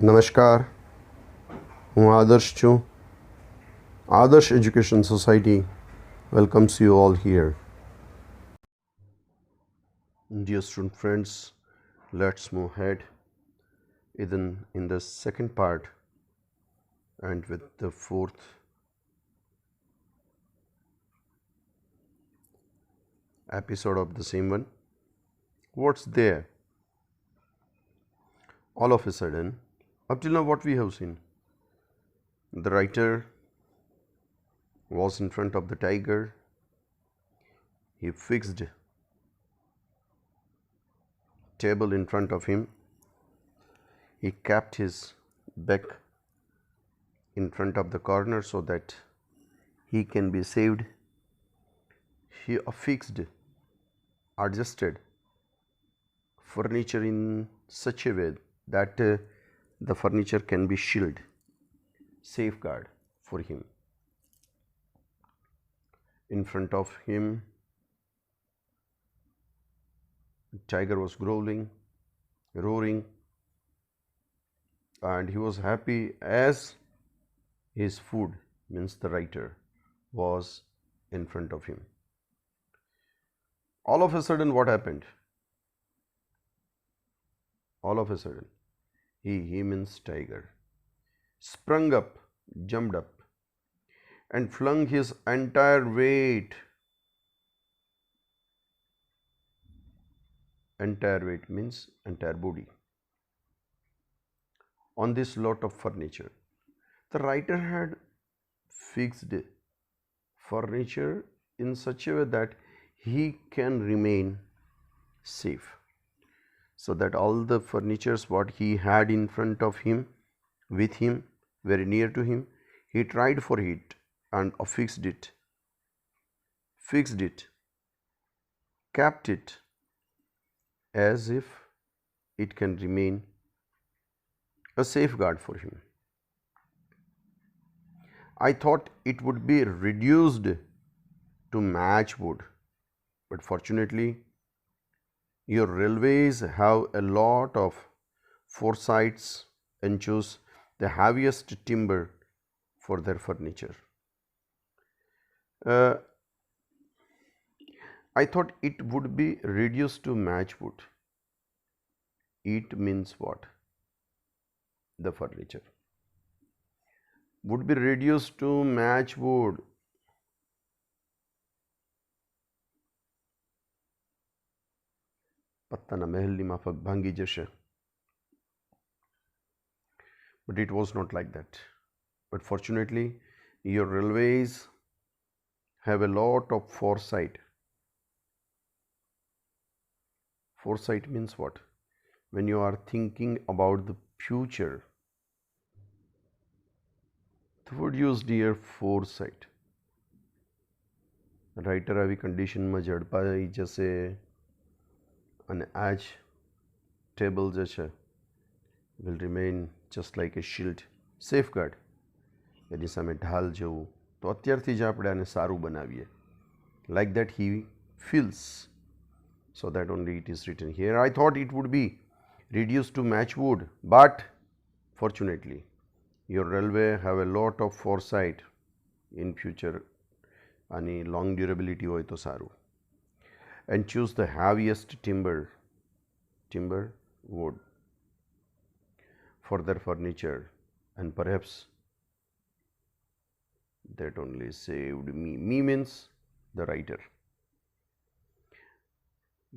નમસ્કાર, હું આદર્શ છું. આદર્શ education society welcomes you all here. Dear student friends, let's move ahead in the second part and with the fourth episode of the same one. What's there? All of a sudden, up till now what we have seen, the writer was in front of the tiger. He fixed table in front of him. He kept his back in front of the corner so that he can be saved. He affixed, adjusted furniture in such a way that the furniture can be shielded, safeguard for him. In front of him, the tiger was growling, roaring, and he was happy as his food, means the writer, was in front of him. All of a sudden, what happened? All of a sudden, he means tiger, sprung up, jumped up, and flung his entire weight. Entire weight means entire body on this lot of furniture. The writer had fixed furniture in such a way that he can remain safe, so that all the furnitures what he had in front of him, with him, very near to him, he tried for it and affixed it, fixed it, kept it as if it can remain a safeguard for him. I thought it would be reduced to match wood, but fortunately your railways have a lot of foresights and choose the heaviest timber for their furniture. I thought it would be reduced to match wood. It means what? The furniture would be reduced to match wood. પત્તાના મહેલની માફક ભાંગી જશે. But it was not like that. But fortunately, your railways have a lot of foresight. Foresight means what? When you are thinking about the future, the word used here, foresight. Writer આવી કન્ડિશનમાં ઝડપાઈ જશે અને આ જ table જે છે will remain just like a shield, safeguard. એની સામે ઢાલ જેવું. તો અત્યારથી જ આપણે આને સારું બનાવીએ. Like that he feels. So that only it is written here. I thought it would be reduced to match wood, but fortunately your railway have a lot of foresight in future and long durability હોય તો સારું. And choose the heaviest timber wood for their furniture, and perhaps that only saved me. Me means the writer.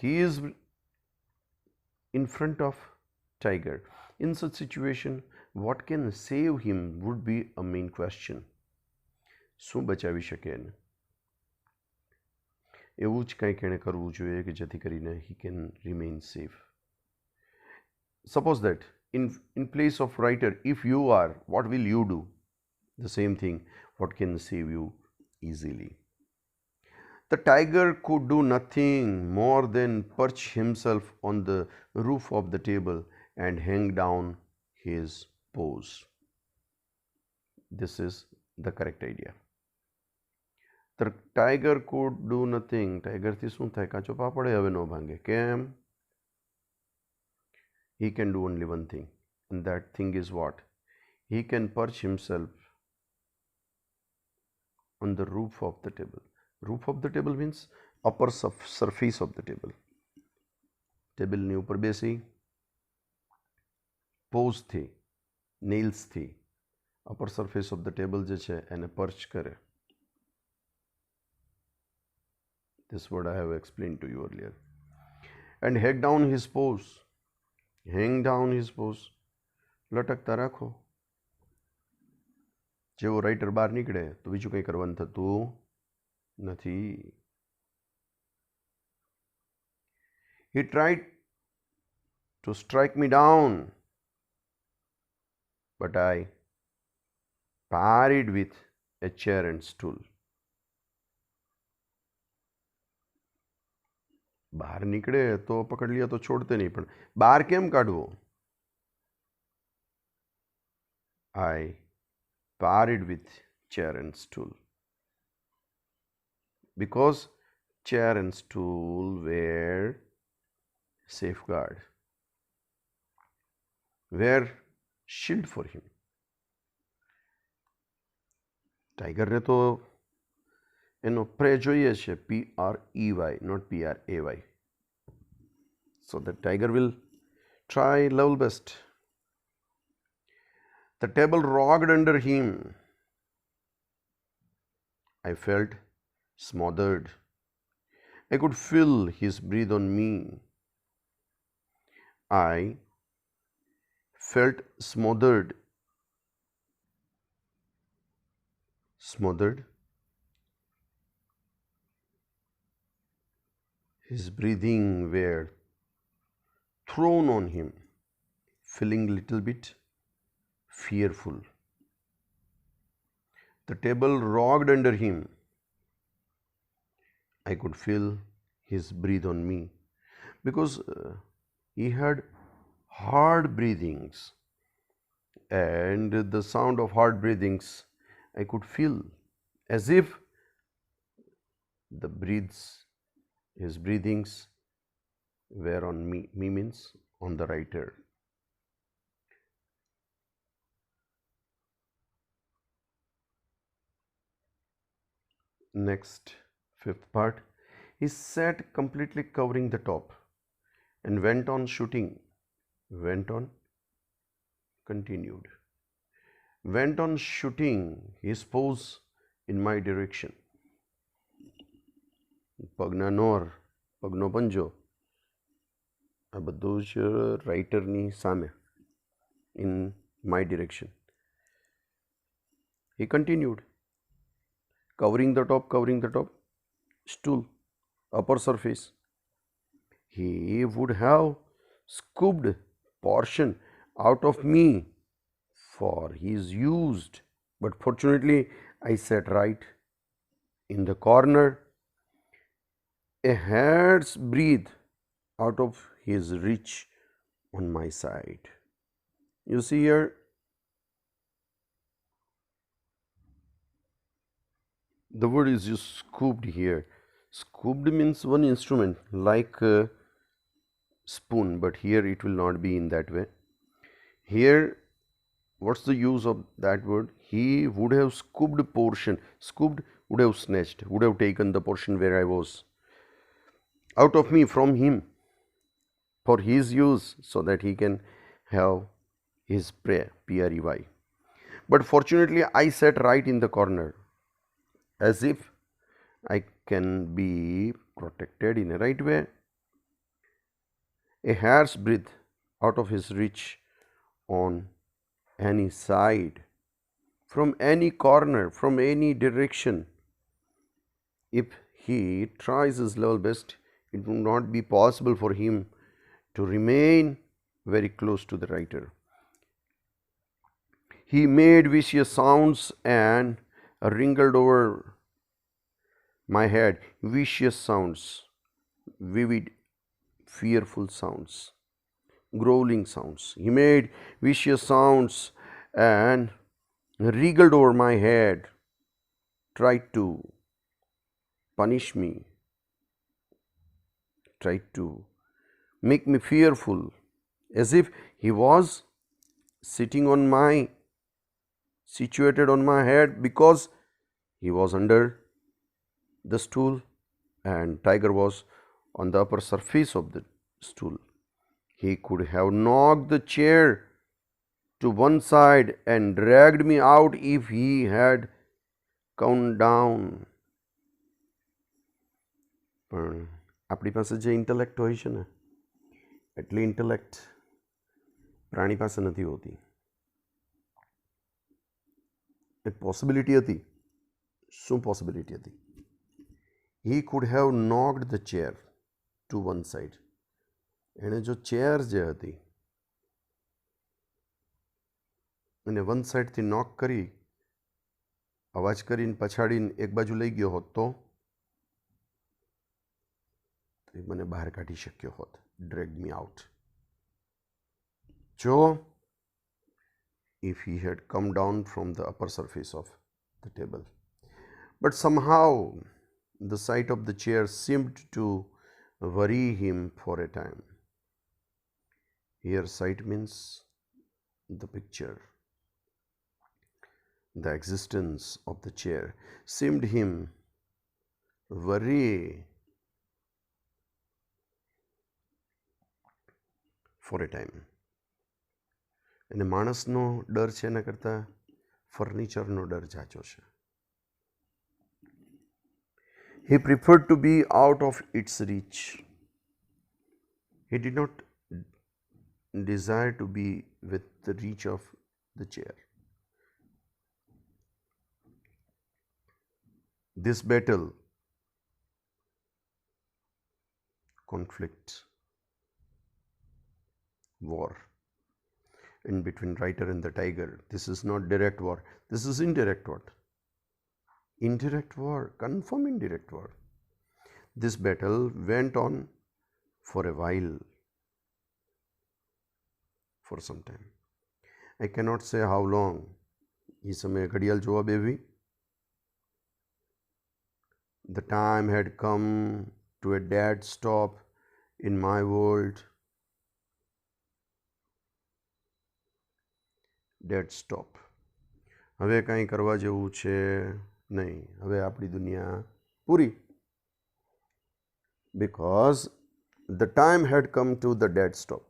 He is in front of tiger. In such situation, what can save him would be a main question. શું બચાવી શકે એને? એવું જ કંઈક એણે કરવું જોઈએ કે જેથી કરીને he can remain safe. Suppose that in place of writer, if you are, what will you do? The same thing, what can save you easily? The tiger could do nothing more than perch himself on the roof of the table and hang down his paws. This is the correct idea. The tiger could do nothing. Tiger થી શું થાય? કાચો પાપડે હવે ન ભાંગે. કેમ? He can do only one thing, And that thing is what? He can perch himself on the roof of the table. Roof of the table means upper surface of the table. ટેબલની ઉપર બેસી પોઝથી, નેલ્સથી upper surface of the table જે છે એને પર્ચ કરે. This word I have explained to you earlier. And hang down his paws. Hang down his paws. લટકતા રાખો. જેવો રાઇટર બહાર નીકળે તો બીજું કંઈ કરવાનું થતું નથી. He tried to strike me down, but I parried with a chair and stool. બહાર નીકળે તો પકડ લ્યો તો છોડતે નહીં, પણ બહાર કેમ કાઢવો? I parried with chair and stool because chair and stool were safeguard, were shield for him. ટાઈગરને તો એનો પ્રે જોઈએ છે, PREY, not PRAY. So the tiger will try level best. The table rocked under him. I felt smothered. I could feel his breath on me. I felt smothered. Smothered. His breathing were thrown on him, feeling little bit fearful. The table rocked under him. I could feel his breath on me because he had hard breathings, and the sound of hard breathings I could feel as if his breathings were on me. Me means on the writer. Next, fifth part. He sat completely covering the top and went on shooting. Went on, continued. Went on shooting his paws in my direction. પગના નોર, પગનો પંજો, આ બધું જ રાઇટરની સામે. In my direction. He continued. Covering the top, stool, upper surface. He would have scooped portion out of me for his used, but fortunately I sat right in the corner, a hair's breadth out of his reach on my side. You see here, the word is used scooped here. Scooped means one instrument like a spoon, but here it will not be in that way. Here, what's the use of that word? He would have scooped portion. Scooped would have snatched, would have taken the portion where I was out of me, from him, for his use, so that he can have his prey, PREY. But fortunately I sat right in the corner, as if I can be protected in a right way. A hair's breadth out of his reach on any side, from any corner, from any direction. If he tries his level best, it will not be possible for him to remain very close to the writer. He made vicious sounds and wrinkled over my head. Vicious sounds, vivid, fearful sounds, growling sounds. He made vicious sounds and wriggled over my head, tried to punish me, tried to make me fearful, as if he was situated on my head, because he was under the stool and tiger was on the upper surface of the stool. He could have knocked the chair to one side and dragged me out if he had come down. પણ આપણી પાસે જે intellect હોય છે ને, એટલી intellect પ્રાણી પાસે નથી હોતી. એક પોસિબિલિટી હતી. શું પોસિબિલિટી હતી? He could have knocked the chair to one side. એણે જો ચેર જે હતી એને વન સાઈડથી નોક કરી, અવાજ કરીને પછાડીને એક બાજુ લઈ ગયો હોત તો એ મને બહાર કાઢી શક્યો હોત. ડ્રેગ મી આઉટ. જો if he had come down from the upper surface of the table. But somehow the sight of the chair seemed to worry him for a time. Here sight means the picture. The existence of the chair seemed him worry for a time. અને માણસનો ડર છે એના કરતાં ફર્નિચરનો ડર જાજો છે. He preferred to be out of its reach. He did not desire to be with the reach of the chair. This battle, conflict, war in between writer and the tiger, this is not direct war, this is indirect war. Indirect war, confirm indirect war. This battle went on for a while, for some time. I cannot say how long. એ સમયે ઘડિયાળ જોવા બેવી. The time had come to a dead stop in my world. Dead stop. હવે કાંઈ કરવા જેવું છે નહીં. હવે આપણી દુનિયા પૂરી. Because the time had come to the dead stop.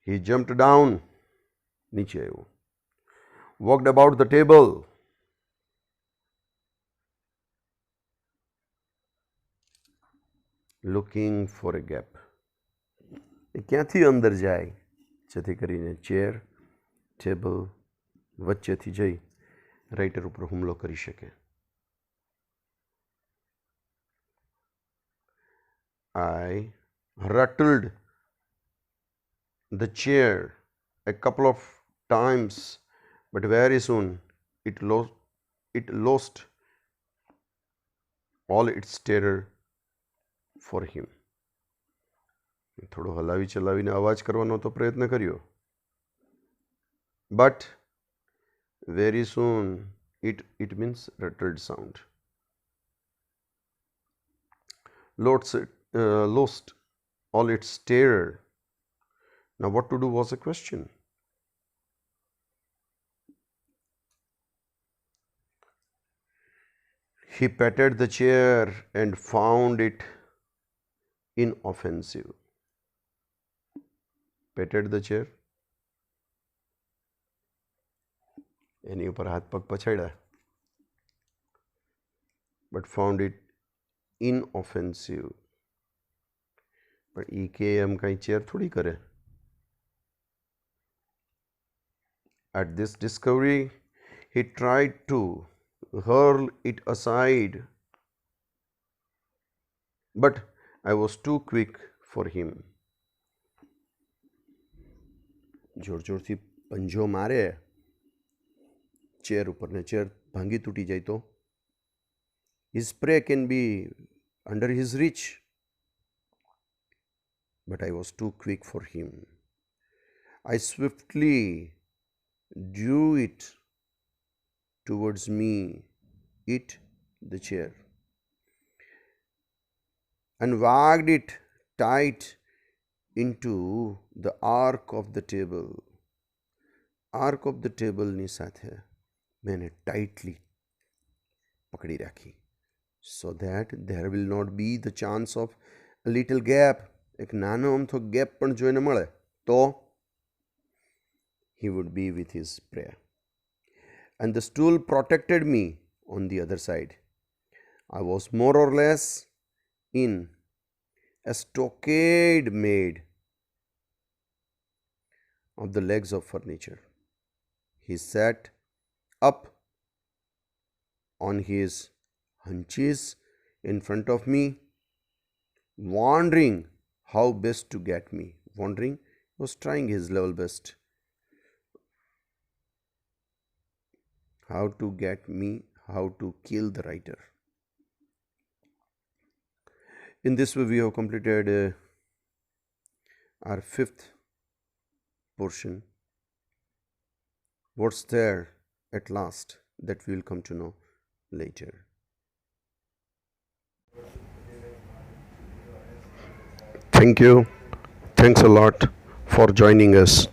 He jumped down. નીચે આવ્યો. Walked about the table. Looking for a gap. એ ક્યાંથી અંદર જાય જેથી કરીને ચેર ટેબલ વચ્ચેથી જઈ રાઇટર ઉપર હુમલો કરી શકે. I rattled the chair a couple of times, but very soon it lost all its terror for him. થોડો હલાવી ચલાવીને અવાજ કરવાનો તો પ્રયત્ન કર્યો, but very soon it means rattled sound. Lost all its terror. Now what to do was a question. He patted the chair and found it inoffensive. Patted the chair. એની ઉપર હાથ પગ પછાડ્યા, but found it inoffensive. પણ એ કે એમ કાંઈ chair થોડી કરે. At this discovery, he tried to hurl it aside, but I was too quick for him. જોર જોરથી પંજો મારે ચેર ઉપર ને ચેર ભાંગી તૂટી જાય તો his prey can be under his reach, but I was too quick for him. I swiftly drew it towards me, the chair, and wagged it tight into the arc of the table. Arc of the table ની સાથે મેં tightly પકડી રાખી, so that there will not be the chance of a little gap. એક નાનો અમથો gap પણ જોઈને મળે તો he would be with his prey. And the stool protected me on the other side. I was more or less in a stockade made of the legs of furniture. He sat up on his hunches in front of me, wondering how best to get me. Wondering, was trying his level best. How to get me, how to kill the writer. In this way, we have completed our 5th portion. What's there at last, that we will come to know later. Thank you. Thanks a lot for joining us.